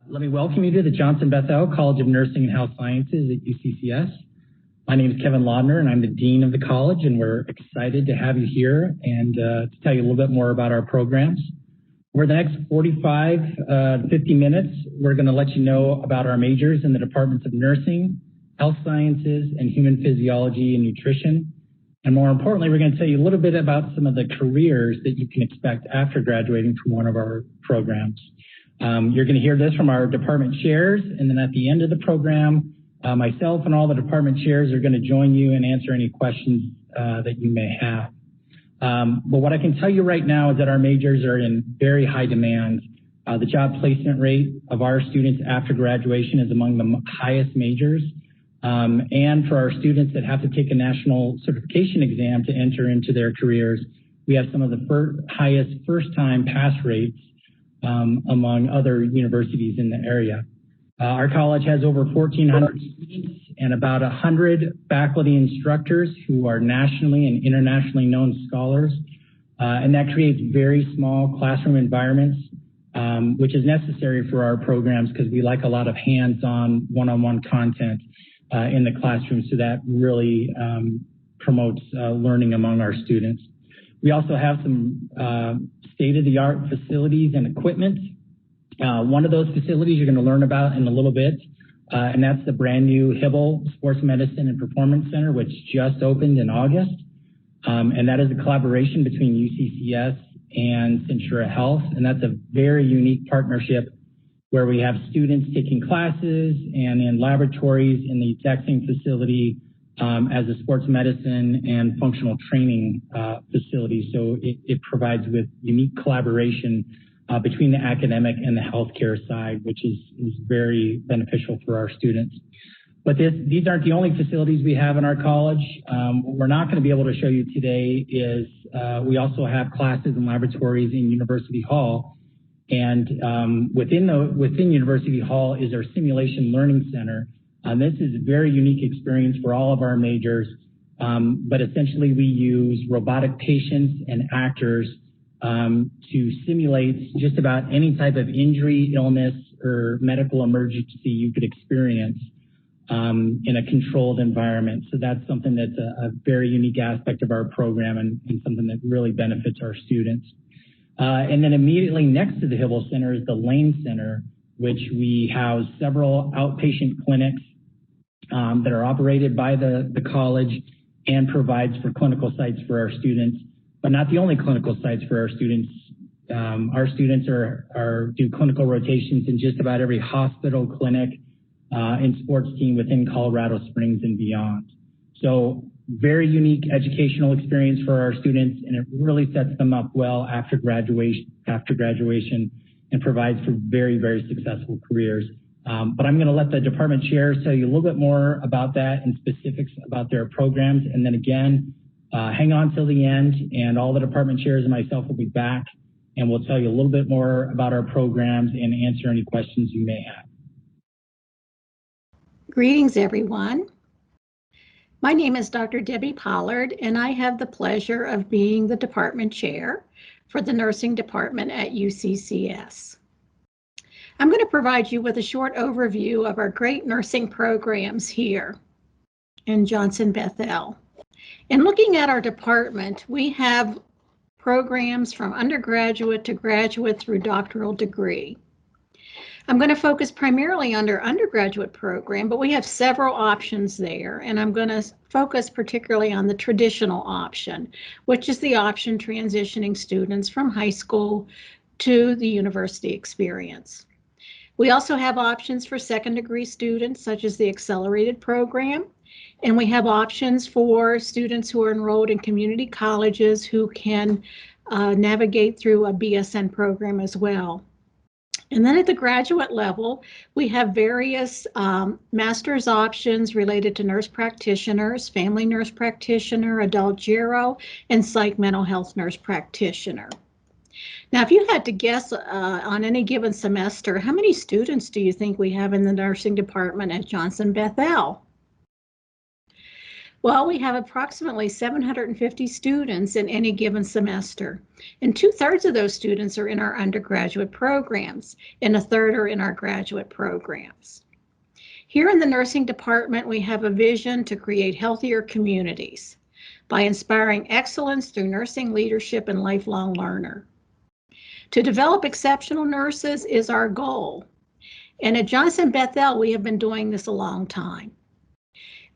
Let me welcome you to the Johnson Beth-El College of Nursing and Health Sciences at UCCS. My name is Kevin Laudner, and I'm the Dean of the college, and we're excited to have you here and to tell you a little bit more about our programs. For the next 45 to 50 minutes, we're going to let you know about our majors in the departments of Nursing, Health Sciences, and Human Physiology and Nutrition. And more importantly, we're going to tell you a little bit about some of the careers that you can expect after graduating from one of our programs. You're going to hear this from our department chairs, and then at the end of the program, myself and all the department chairs are going to join you and answer any questions that you may have. But what I can tell you right now is that our majors are in very high demand. The job placement rate of our students after graduation is among the highest majors. And for our students that have to take a national certification exam to enter into their careers, we have some of the highest first-time pass rates among other universities in the area. Our college has over 1,400 students and about 100 faculty instructors who are nationally and internationally known scholars. And that creates very small classroom environments, which is necessary for our programs because we like a lot of hands-on, one-on-one content in the classroom. So that really promotes learning among our students. We also have some state-of-the-art facilities and equipment. One of those facilities you're going to learn about in a little bit, and that's the brand new Hybl Sports Medicine and Performance Center, which just opened in August. And that is a collaboration between UCCS and Centura Health, and that's a very unique partnership where we have students taking classes and in laboratories in the exact same facility as a sports medicine and functional training facility. So it provides with unique collaboration between the academic and the healthcare side, which is very beneficial for our students. But these aren't the only facilities we have in our college. What we're not going to be able to show you today is we also have classes and laboratories in University Hall. And within University Hall is our Simulation Learning Center. This is a very unique experience for all of our majors, but essentially we use robotic patients and actors to simulate just about any type of injury, illness, or medical emergency you could experience in a controlled environment. So that's something that's a very unique aspect of our program and something that really benefits our students. And then immediately next to the Hybl Center is the Lane Center, which we house several outpatient clinics that are operated by the college and provides for clinical sites for our students, but not the only clinical sites for our students. Our students do clinical rotations in just about every hospital, clinic, and sports team within Colorado Springs and beyond. So very unique educational experience for our students, and it really sets them up well after graduation and provides for very, very successful careers. But I'm going to let the department chairs tell you a little bit more about that and specifics about their programs. And then again, hang on till the end, and all the department chairs and myself will be back, and we'll tell you a little bit more about our programs and answer any questions you may have. Greetings, everyone. My name is Dr. Debbie Pollard, and I have the pleasure of being the department chair for the nursing department at UCCS. I'm going to provide you with a short overview of our great nursing programs here in Johnson Beth-El. In looking at our department, we have programs from undergraduate to graduate through doctoral degree. I'm going to focus primarily on our undergraduate program, but we have several options there, and I'm going to focus particularly on the traditional option, which is the option transitioning students from high school to the university experience. We also have options for second degree students, such as the accelerated program, and we have options for students who are enrolled in community colleges who can navigate through a BSN program as well. And then at the graduate level, we have various master's options related to nurse practitioners, family nurse practitioner, adult gero, and psych mental health nurse practitioner. Now, if you had to guess on any given semester, how many students do you think we have in the nursing department at Johnson Beth-El? Well, we have approximately 750 students in any given semester, and 2/3 of those students are in our undergraduate programs, and a third are in our graduate programs. Here in the nursing department, we have a vision to create healthier communities by inspiring excellence through nursing leadership and lifelong learner. To develop exceptional nurses is our goal. And at Johnson Beth-El, we have been doing this a long time.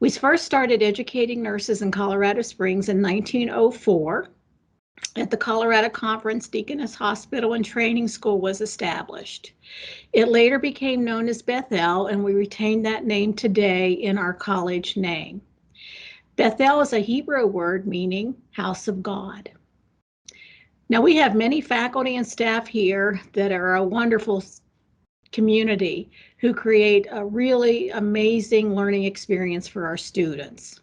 We first started educating nurses in Colorado Springs in 1904. At the Colorado Conference, Deaconess Hospital and Training School was established. It later became known as Beth-El, and we retain that name today in our college name. Beth-El is a Hebrew word meaning house of God. Now, we have many faculty and staff here that are a wonderful community who create a really amazing learning experience for our students.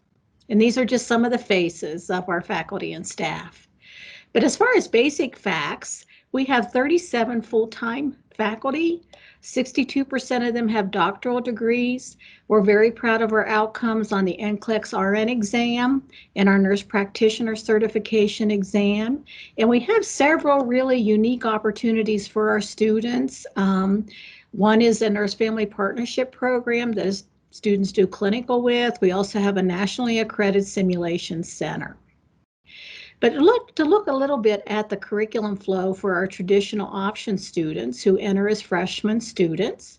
And these are just some of the faces of our faculty and staff. But as far as basic facts, we have 37 full-time faculty. 62% of them have doctoral degrees. We're very proud of our outcomes on the NCLEX RN exam and our nurse practitioner certification exam. And we have several really unique opportunities for our students. One is a nurse family partnership program that students do clinical with. We also have a nationally accredited simulation center. But to look a little bit at the curriculum flow for our traditional option students who enter as freshman students,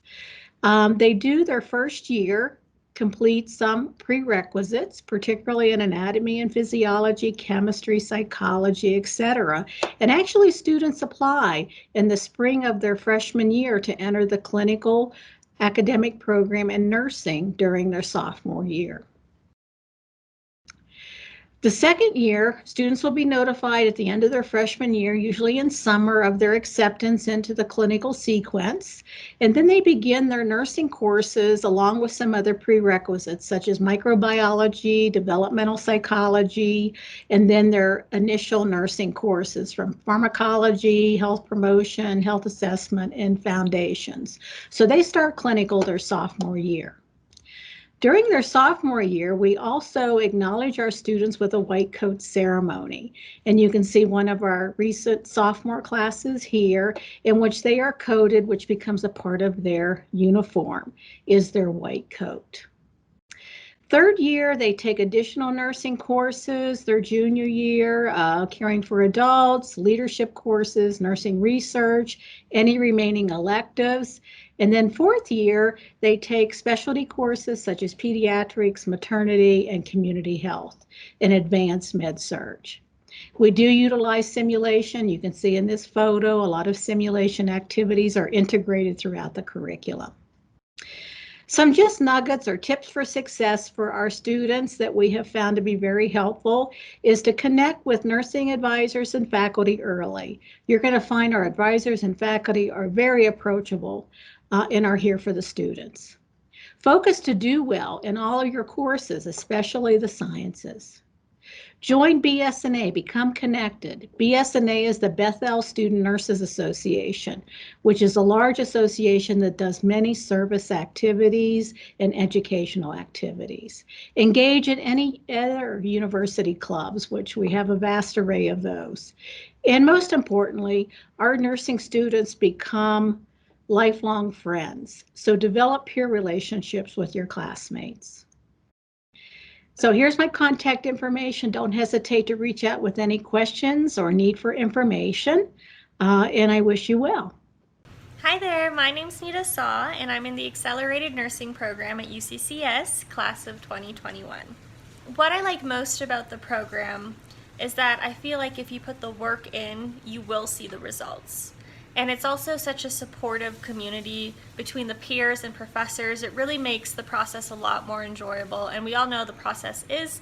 they do their first year, complete some prerequisites, particularly in anatomy and physiology, chemistry, psychology, etc. And actually students apply in the spring of their freshman year to enter the clinical academic program in nursing during their sophomore year. The second year, students will be notified at the end of their freshman year, usually in summer, of their acceptance into the clinical sequence. And then they begin their nursing courses along with some other prerequisites, such as microbiology, developmental psychology, and then their initial nursing courses from pharmacology, health promotion, health assessment, and foundations. So they start clinical their sophomore year. During their sophomore year, we also acknowledge our students with a white coat ceremony. And you can see one of our recent sophomore classes here in which they are coated, which becomes a part of their uniform, is their white coat. Third year, they take additional nursing courses. Their junior year, caring for adults, leadership courses, nursing research, any remaining electives. And then fourth year, they take specialty courses such as pediatrics, maternity, and community health, and advanced med-surg. We do utilize simulation. You can see in this photo, a lot of simulation activities are integrated throughout the curriculum. Some just nuggets or tips for success for our students that we have found to be very helpful is to connect with nursing advisors and faculty early. You're going to find our advisors and faculty are very approachable and are here for the students. Focus to do well in all of your courses, especially the sciences. Join BSNA, become connected. BSNA is the Beth-El Student Nurses Association, which is a large association that does many service activities and educational activities. Engage in any other university clubs, which we have a vast array of those. And most importantly, our nursing students become lifelong friends. So develop peer relationships with your classmates. So here's my contact information. Don't hesitate to reach out with any questions or need for information, and I wish you well. Hi there, my name's Nita Saw, and I'm in the Accelerated Nursing Program at UCCS, class of 2021. What I like most about the program is that I feel like if you put the work in, you will see the results. And it's also such a supportive community between the peers and professors. It really makes the process a lot more enjoyable. And we all know the process is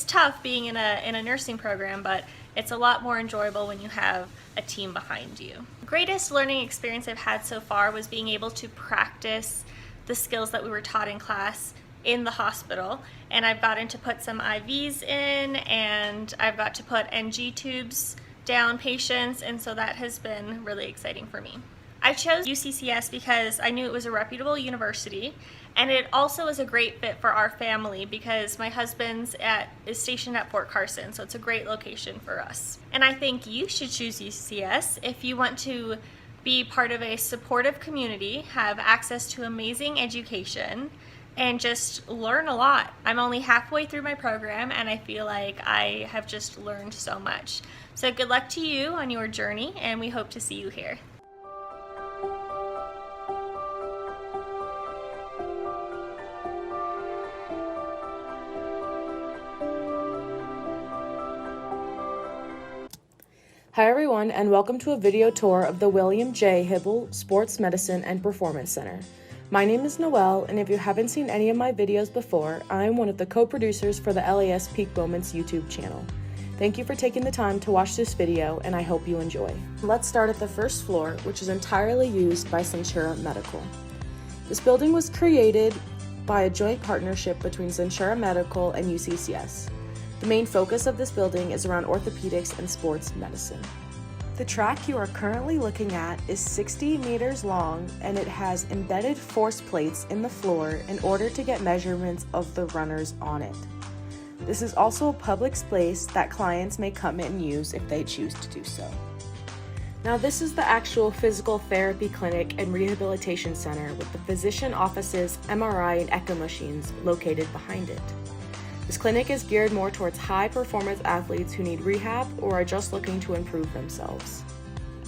tough being in a nursing program, but it's a lot more enjoyable when you have a team behind you. The greatest learning experience I've had so far was being able to practice the skills that we were taught in class in the hospital. And I've gotten to put some IVs in, and I've got to put NG tubes down patients, and so that has been really exciting for me. I chose UCCS because I knew it was a reputable university, and it also is a great fit for our family because my husband's is stationed at Fort Carson, so it's a great location for us. And I think you should choose UCCS if you want to be part of a supportive community, have access to amazing education, and just learn a lot. I'm only halfway through my program and I feel like I have just learned so much. So good luck to you on your journey, and we hope to see you here. Hi everyone, and welcome to a video tour of the William J. Hybl Sports Medicine and Performance Center. My name is Noelle, and if you haven't seen any of my videos before, I'm one of the co-producers for the LAS Peak Moments YouTube channel. Thank you for taking the time to watch this video, and I hope you enjoy. Let's start at the first floor, which is entirely used by Centura Medical. This building was created by a joint partnership between Centura Medical and UCCS. The main focus of this building is around orthopedics and sports medicine. The track you are currently looking at is 60 meters long, and it has embedded force plates in the floor in order to get measurements of the runners on it. This is also a public space that clients may come in and use if they choose to do so. Now this is the actual physical therapy clinic and rehabilitation center with the physician offices, MRI, and echo machines located behind it. This clinic is geared more towards high-performance athletes who need rehab or are just looking to improve themselves.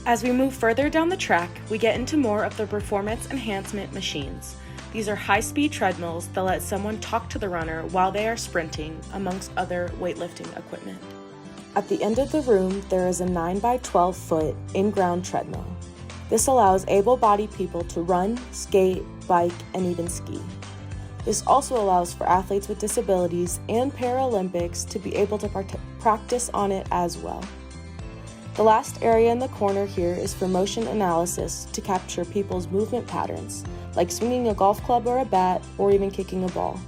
As we move further down the track, we get into more of the performance enhancement machines. These are high-speed treadmills that let someone talk to the runner while they are sprinting, amongst other weightlifting equipment. At the end of the room, there is a 9x12 foot in-ground treadmill. This allows able-bodied people to run, skate, bike, and even ski. This also allows for athletes with disabilities and Paralympics to be able to practice on it as well. The last area in the corner here is for motion analysis to capture people's movement patterns, like swinging a golf club or a bat, or even kicking a ball.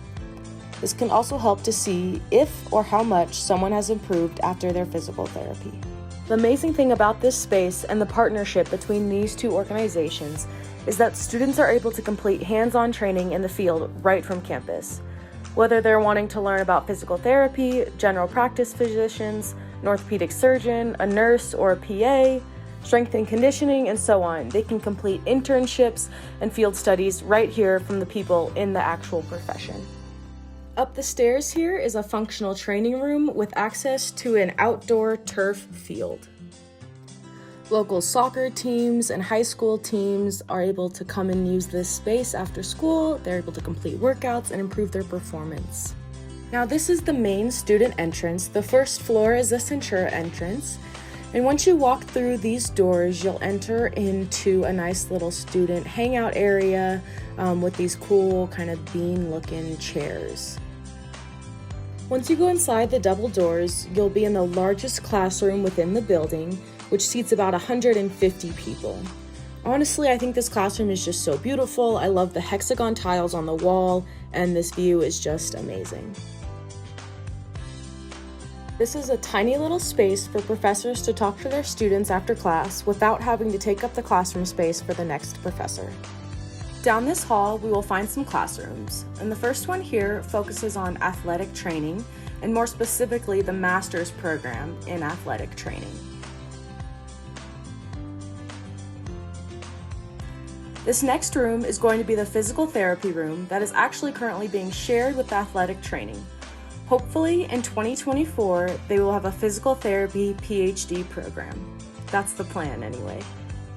This can also help to see if or how much someone has improved after their physical therapy. The amazing thing about this space and the partnership between these two organizations is that students are able to complete hands-on training in the field right from campus. Whether they're wanting to learn about physical therapy, general practice physicians, an orthopedic surgeon, a nurse, or a PA, strength and conditioning, and so on, they can complete internships and field studies right here from the people in the actual profession. Up the stairs here is a functional training room with access to an outdoor turf field. Local soccer teams and high school teams are able to come and use this space after school. They're able to complete workouts and improve their performance. Now this is the main student entrance. The first floor is the Centura entrance. And once you walk through these doors, you'll enter into a nice little student hangout area with these cool kind of bean-looking chairs. Once you go inside the double doors, you'll be in the largest classroom within the building, which seats about 150 people. Honestly, I think this classroom is just so beautiful. I love the hexagon tiles on the wall, and this view is just amazing. This is a tiny little space for professors to talk to their students after class without having to take up the classroom space for the next professor. Down this hall, we will find some classrooms, and the first one here focuses on athletic training, and more specifically, the master's program in athletic training. This next room is going to be the physical therapy room that is actually currently being shared with athletic training. Hopefully, in 2024, they will have a physical therapy PhD program. That's the plan anyway.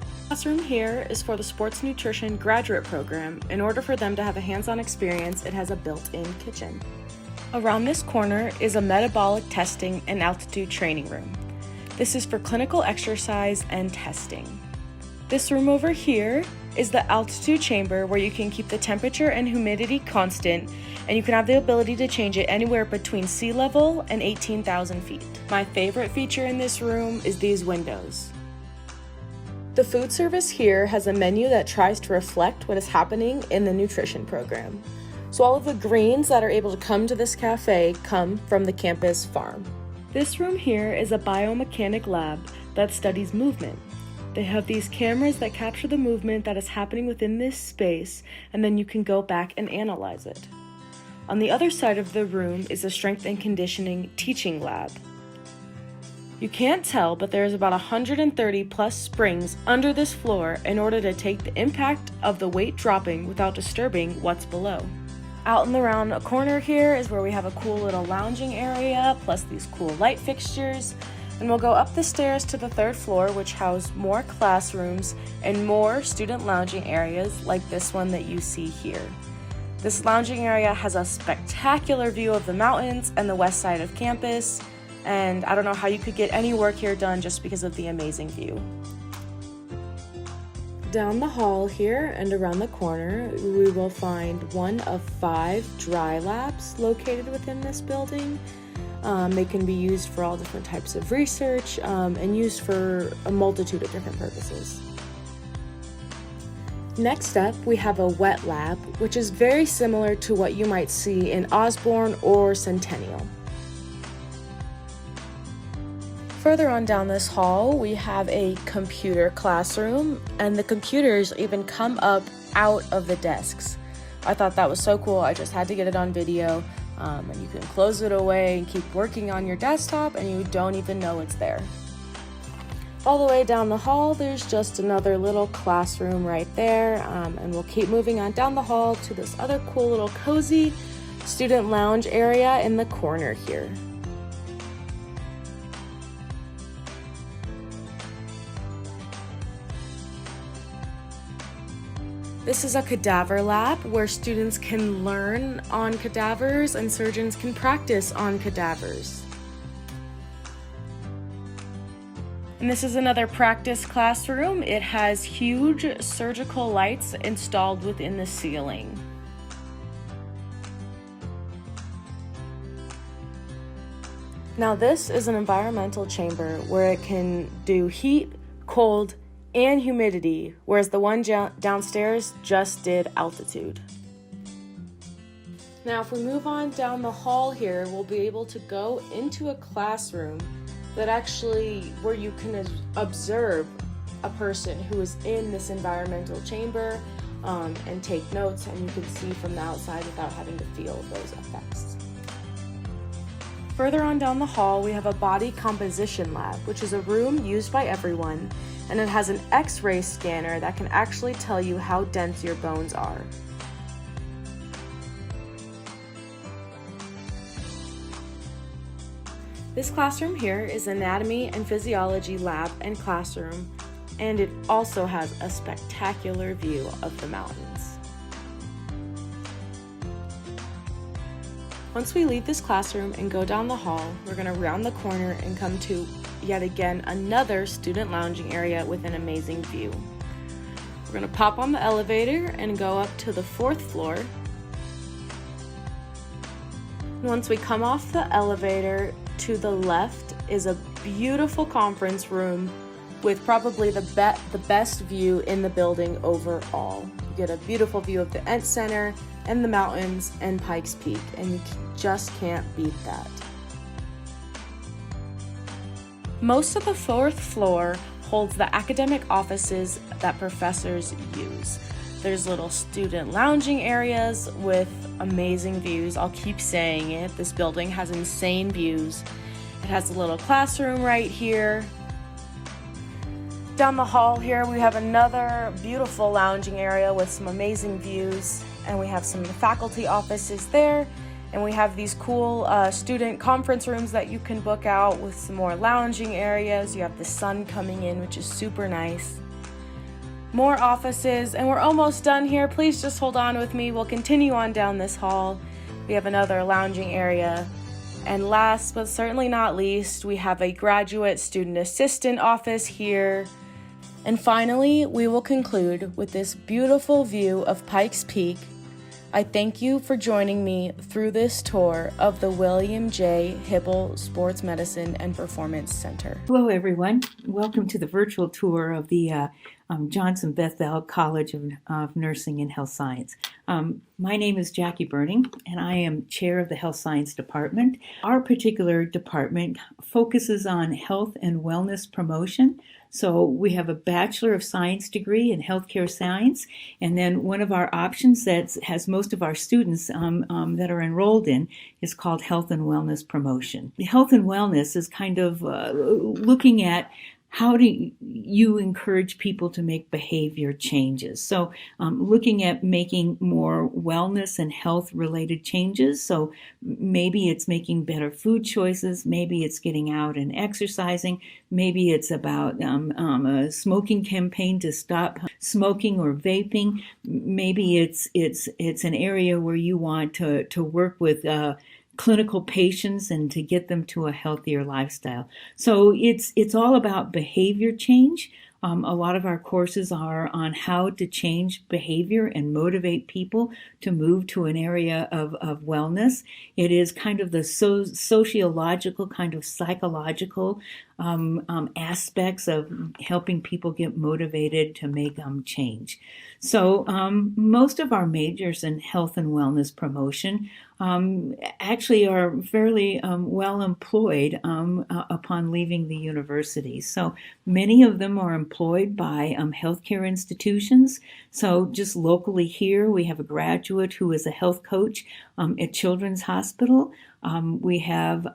The classroom here is for the sports nutrition graduate program. In order for them to have a hands-on experience, it has a built-in kitchen. Around this corner is a metabolic testing and altitude training room. This is for clinical exercise and testing. This room over here is the altitude chamber where you can keep the temperature and humidity constant, and you can have the ability to change it anywhere between sea level and 18,000 feet. My favorite feature in this room is these windows. The food service here has a menu that tries to reflect what is happening in the nutrition program. So all of the greens that are able to come to this cafe come from the campus farm. This room here is a biomechanic lab that studies movement. They have these cameras that capture the movement that is happening within this space, and then you can go back and analyze it. On the other side of the room is a strength and conditioning teaching lab. You can't tell, but there's about 130 plus springs under this floor in order to take the impact of the weight dropping without disturbing what's below. Out and around a corner here is where we have a cool little lounging area, plus these cool light fixtures. And we'll go up the stairs to the third floor, which house more classrooms and more student lounging areas like this one that you see here. This lounging area has a spectacular view of the mountains and the west side of campus, and I don't know how you could get any work here done just because of the amazing view. Down the hall here and around the corner, we will find one of 5 dry labs located within this building. They can be used for all different types of research and used for a multitude of different purposes. Next up, we have a wet lab, which is very similar to what you might see in Osborne or Centennial. Further on down this hall, we have a computer classroom, and the computers even come up out of the desks. I thought that was so cool. I just had to get it on video. And you can close it away and keep working on your desktop and you don't even know it's there. All the way down the hall, there's just another little classroom right there, and we'll keep moving on down the hall to this other cool little cozy student lounge area in the corner here. This is a cadaver lab where students can learn on cadavers and surgeons can practice on cadavers. And this is another practice classroom. It has huge surgical lights installed within the ceiling. Now this is an environmental chamber where it can do heat, cold, and humidity, whereas the one downstairs just did altitude. Now if we move on down the hall here, we'll be able to go into a classroom that actually where you can observe a person who is in this environmental chamber and take notes, and you can see from the outside without having to feel those effects. Further on down the hall, we have a body composition lab, which is a room used by everyone, and it has an X-ray scanner that can actually tell you how dense your bones are. This classroom here is anatomy and physiology lab and classroom, and it also has a spectacular view of the mountains. Once we leave this classroom and go down the hall, we're going to round the corner and come to yet again another student lounging area with an amazing view. We're going to pop on the elevator and go up to the 4th floor. Once we come off the elevator, to the left is a beautiful conference room with probably the best view in the building overall. You get a beautiful view of the Ent Center and the mountains and Pikes Peak, and you just can't beat that. Most of the 4th floor holds the academic offices that professors use. There's little student lounging areas with amazing views. I'll keep saying it. This building has insane views. It has a little classroom right here. Down the hall here, we have another beautiful lounging area with some amazing views. And we have some faculty offices there. And we have these cool student conference rooms that you can book out with some more lounging areas. You have the sun coming in, which is super nice. More offices, and we're almost done here. Please just hold on with me. We'll continue on down this hall. We have another lounging area. And last but certainly not least, we have a graduate student assistant office here. And finally, we will conclude with this beautiful view of Pikes Peak. I thank you for joining me through this tour of the William J. Hybl Sports Medicine and Performance Center. Hello, everyone. Welcome to the virtual tour of the Johnson Beth-El College of Nursing and Health Science. My name is Jackie Burning, and I am chair of the Health Science Department. Our particular department focuses on health and wellness promotion So we have a Bachelor of Science degree in healthcare science, and then one of our options that has most of our students that are enrolled in is called Health and Wellness Promotion. Health and wellness is kind of looking at how do you encourage people to make behavior changes? So looking at making more wellness and health related changes. So maybe it's making better food choices. Maybe it's getting out and exercising. Maybe it's about a smoking campaign to stop smoking or vaping. Maybe it's an area where you want to work with clinical patients and to get them to a healthier lifestyle. So it's all about behavior change. A lot of our courses are on how to change behavior and motivate people to move to an area of wellness. It is kind of the sociological, kind of psychological aspects of helping people get motivated to make change. So most of our majors in health and wellness promotion actually are fairly well employed upon leaving the university. So many of them are employed by healthcare institutions. So just locally here, we have a graduate who is a health coach at Children's Hospital. We have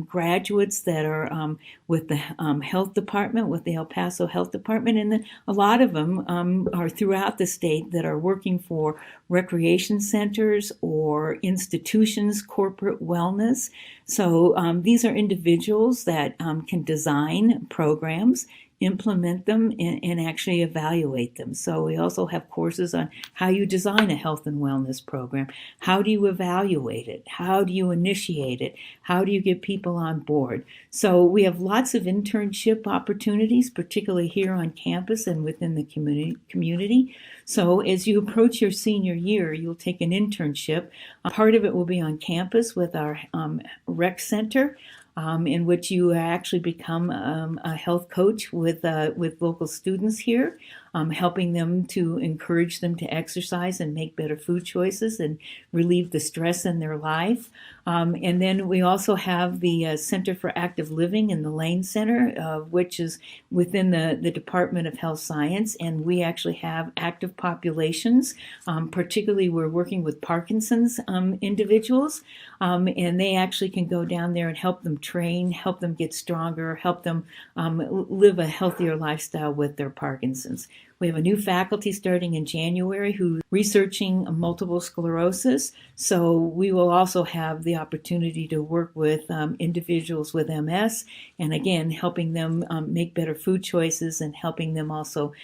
graduates that are with the health department, with the El Paso Health Department, and then a lot of them are throughout the state that are working for recreation centers or institutions, corporate wellness. So these are individuals that can design programs, implement them, and actually evaluate them. So we also have courses on how you design a health and wellness program. How do you evaluate it? How do you initiate it? How do you get people on board? So we have lots of internship opportunities, particularly here on campus and within the community. So as you approach your senior year, you'll take an internship. Part of it will be on campus with our rec center, in which you actually become a health coach with local students here, helping them to encourage them to exercise and make better food choices and relieve the stress in their life. And then we also have the Center for Active Living in the Lane Center, which is within the Department of Health Science, and we actually have active populations. Particularly, we're working with Parkinson's individuals, and they actually can go down there and help them train, help them get stronger, help them live a healthier lifestyle with their Parkinson's. We have a new faculty starting in January who's researching multiple sclerosis. So we will also have the opportunity to work with individuals with MS, and again, helping them make better food choices and helping them also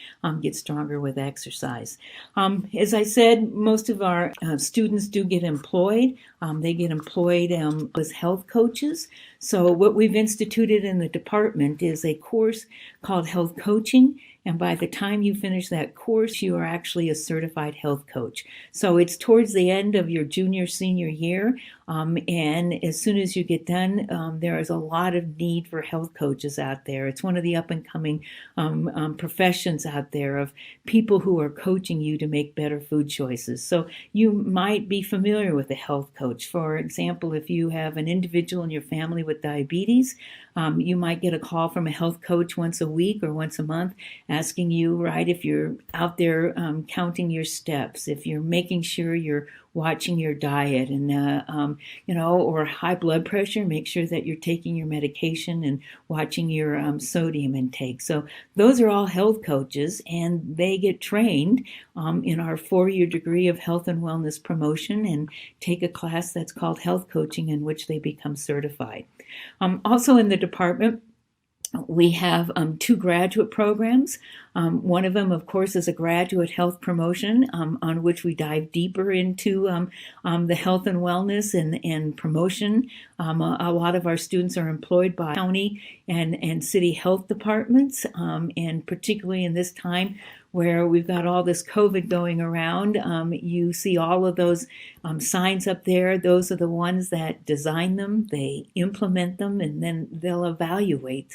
get stronger with exercise. As I said, most of our students do get employed. They get employed as health coaches. So what we've instituted in the department is a course called Health Coaching. And by the time you finish that course, you are actually a certified health coach. So it's towards the end of your senior year. And as soon as you get done, there is a lot of need for health coaches out there. It's one of the up and coming professions out there of people who are coaching you to make better food choices. So you might be familiar with a health coach. For example, if you have an individual in your family with diabetes, you might get a call from a health coach once a week or once a month asking you, right, if you're out there counting your steps, if you're making sure you're watching your diet and, or high blood pressure, make sure that you're taking your medication and watching your sodium intake. So those are all health coaches, and they get trained in our 4-year degree of health and wellness promotion and take a class that's called health coaching, in which they become certified. Also in the department, we have 2 graduate programs. One of them, of course, is a graduate health promotion on which we dive deeper into the health and wellness and promotion. A lot of our students are employed by county and city health departments, and particularly in this time where we've got all this COVID going around, you see all of those signs up there. Those are the ones that design them, they implement them, and then they'll evaluate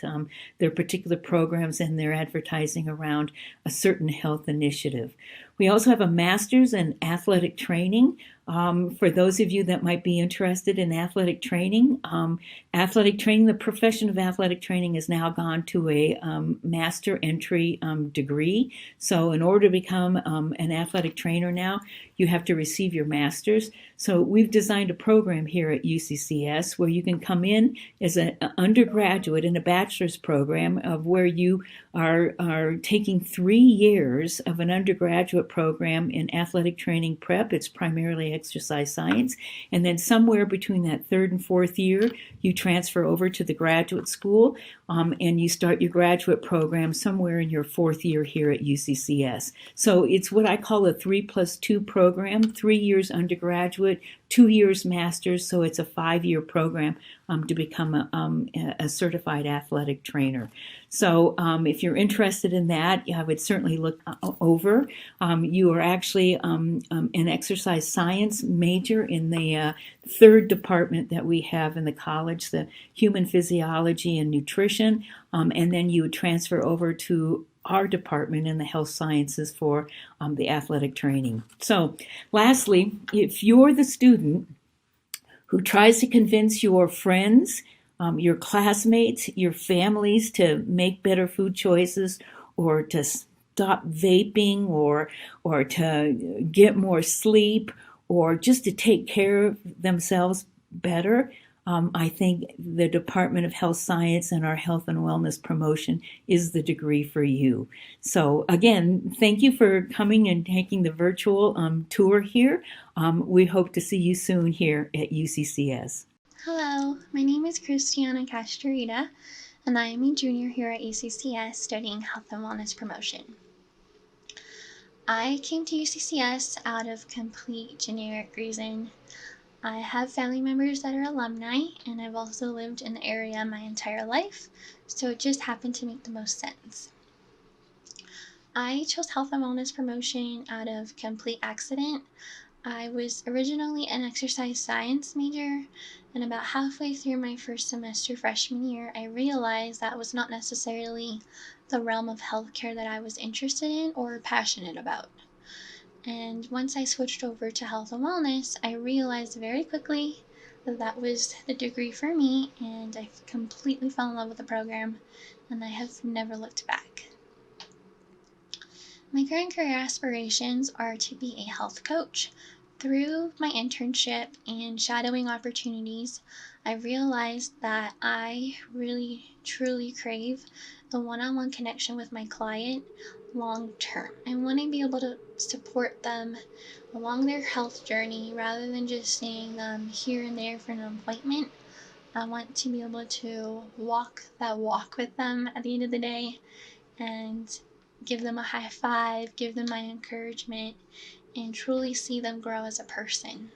their particular programs and their advertising around a certain health initiative. We also have a master's in athletic training. For those of you that might be interested in athletic training, the profession of athletic training has now gone to a master entry degree. So in order to become an athletic trainer now, you have to receive your master's. So we've designed a program here at UCCS where you can come in as an undergraduate in a bachelor's program of where you are taking 3 years of an undergraduate program in athletic training prep. It's primarily exercise science. And then somewhere between that 3rd and 4th year, you transfer over to the graduate school and you start your graduate program somewhere in your 4th year here at UCCS. So it's what I call a 3+2 program, 3 years undergraduate, 2 years master's, so it's a 5-year program to become a certified athletic trainer. So if you're interested in that, I would certainly look over. You are actually an exercise science major in the 3rd department that we have in the college, the human physiology and nutrition, and then you would transfer over to our department in the health sciences for the athletic training. So lastly, if you're the student who tries to convince your friends, your classmates, your families to make better food choices or to stop vaping or to get more sleep or just to take care of themselves better, I think the Department of Health Science and our Health and Wellness Promotion is the degree for you. So again, thank you for coming and taking the virtual tour here. We hope to see you soon here at UCCS. Hello, my name is Christiana Castillo, and I am a junior here at UCCS studying Health and Wellness Promotion. I came to UCCS out of complete generic reason. I have family members that are alumni, and I've also lived in the area my entire life, so it just happened to make the most sense. I chose Health and Wellness Promotion out of complete accident. I was originally an exercise science major, and about halfway through my first semester freshman year, I realized that was not necessarily the realm of healthcare that I was interested in or passionate about. And once I switched over to health and wellness, I realized very quickly that that was the degree for me, and I completely fell in love with the program, and I have never looked back. My current career aspirations are to be a health coach. Through my internship and shadowing opportunities, I realized that I really, truly crave the one-on-one connection with my client long term. I want to be able to support them along their health journey rather than just seeing them here and there for an appointment. I want to be able to walk that walk with them at the end of the day and give them a high five, give them my encouragement, and truly see them grow as a person.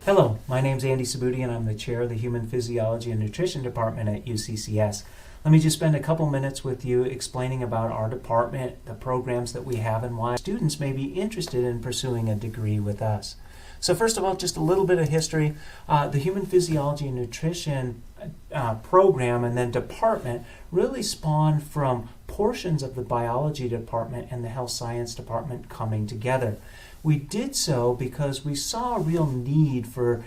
Hello, my name's Andy Cebudi, and I'm the chair of the Human Physiology and Nutrition Department at UCCS. Let me just spend a couple minutes with you explaining about our department, the programs that we have, and why students may be interested in pursuing a degree with us. So first of all, just a little bit of history. The Human Physiology and Nutrition program and then department really spawned from portions of the biology department and the health science department coming together. We did so because we saw a real need for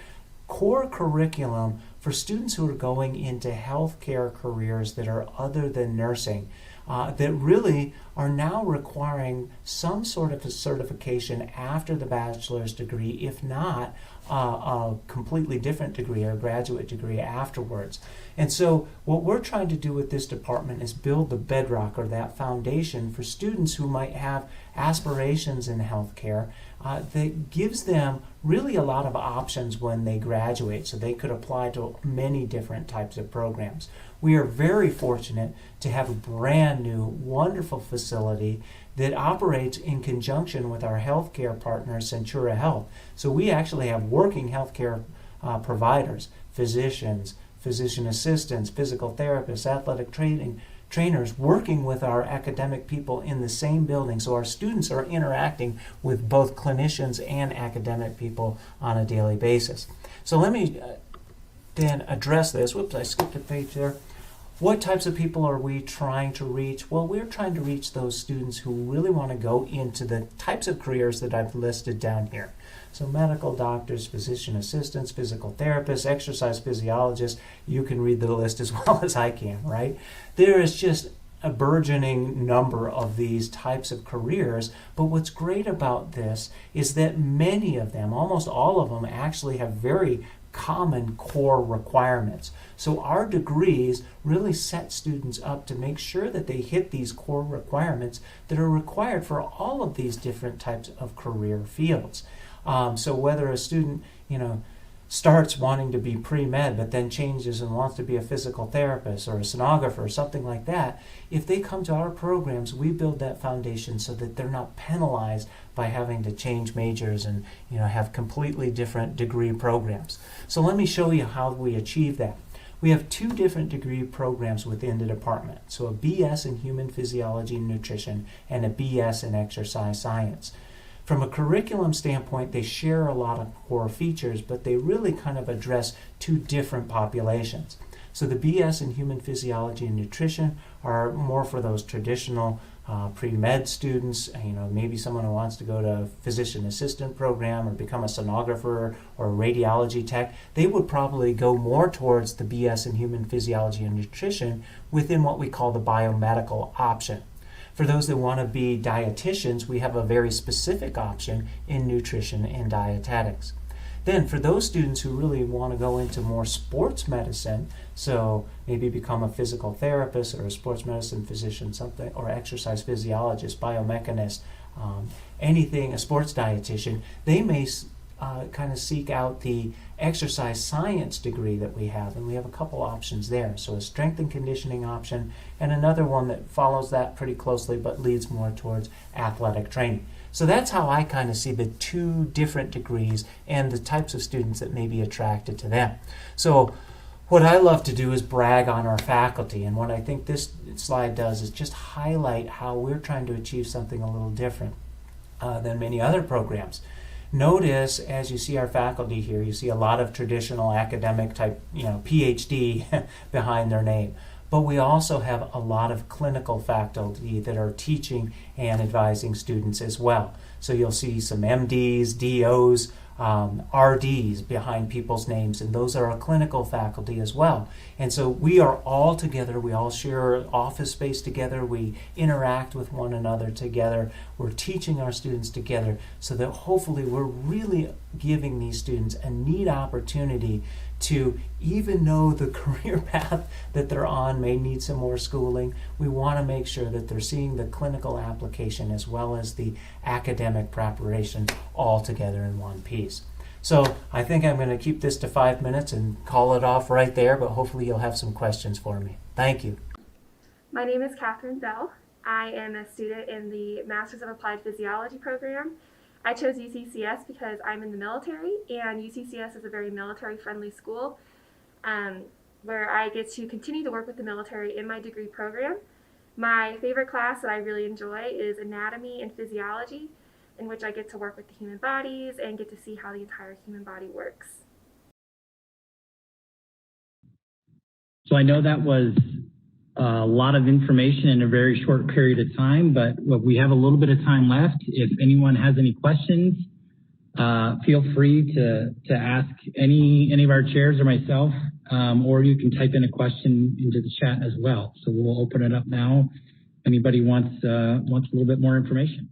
core curriculum for students who are going into healthcare careers that are other than nursing, that really are now requiring some sort of a certification after the bachelor's degree, if not a completely different degree or graduate degree afterwards. And so what we're trying to do with this department is build the bedrock or that foundation for students who might have aspirations in healthcare that gives them really a lot of options when they graduate, so they could apply to many different types of programs. We are very fortunate to have a brand new, wonderful facility that operates in conjunction with our healthcare partner, Centura Health. So we actually have working healthcare providers, physicians, physician assistants, physical therapists, athletic trainers working with our academic people in the same building. So our students are interacting with both clinicians and academic people on a daily basis. So let me then address this. Whoops, I skipped a page there. What types of people are we trying to reach? Well, we're trying to reach those students who really want to go into the types of careers that I've listed down here. So medical doctors, physician assistants, physical therapists, exercise physiologists. You can read the list as well as I can, right? There is just a burgeoning number of these types of careers, but what's great about this is that many of them, almost all of them, actually have very common core requirements. So our degrees really set students up to make sure that they hit these core requirements that are required for all of these different types of career fields. So whether a student, starts wanting to be pre-med but then changes and wants to be a physical therapist or a sonographer or something like that, if they come to our programs, we build that foundation so that they're not penalized by having to change majors and have completely different degree programs. So let me show you how we achieve that. We have 2 different degree programs within the department. So a BS in Human Physiology and Nutrition and a BS in Exercise Science. From a curriculum standpoint, they share a lot of core features, but they really kind of address 2 different populations. So the BS in Human Physiology and Nutrition are more for those traditional pre-med students, maybe someone who wants to go to a physician assistant program or become a sonographer or a radiology tech. They would probably go more towards the BS in Human Physiology and Nutrition within what we call the biomedical option. For those that want to be dietitians, we have a very specific option in nutrition and dietetics. Then for those students who really want to go into more sports medicine, so maybe become a physical therapist or a sports medicine physician, something, or exercise physiologist, biomechanist, anything, a sports dietitian, they may kind of seek out the exercise science degree that we have, and we have a couple options there. So a strength and conditioning option and another one that follows that pretty closely but leads more towards athletic training. So that's how I kind of see the 2 different degrees and the types of students that may be attracted to them. So what I love to do is brag on our faculty, and what I think this slide does is just highlight how we're trying to achieve something a little different than many other programs. Notice, as you see our faculty here, you see a lot of traditional academic type, PhD behind their name. But we also have a lot of clinical faculty that are teaching and advising students as well. So you'll see some MDs, DOs, RDs behind people's names, and those are our clinical faculty as well. And so we are all together, we all share office space together, we interact with one another together, we're teaching our students together so that hopefully we're really giving these students a neat opportunity to, even though the career path that they're on may need some more schooling, we want to make sure that they're seeing the clinical application as well as the academic preparation all together in one piece. So I think I'm going to keep this to 5 minutes and call it off right there, but hopefully you'll have some questions for me. Thank you. My name is Catherine Bell. I am a student in the Masters of Applied Physiology program. I chose UCCS because I'm in the military, and UCCS is a very military-friendly school where I get to continue to work with the military in my degree program. My favorite class that I really enjoy is anatomy and physiology, in which I get to work with the human bodies and get to see how the entire human body works. So I know that was a lot of information in a very short period of time, but we have a little bit of time left. If anyone has any questions, feel free to ask any of our chairs or myself, or you can type in a question into the chat as well. So we'll open it up now. Anybody wants a little bit more information?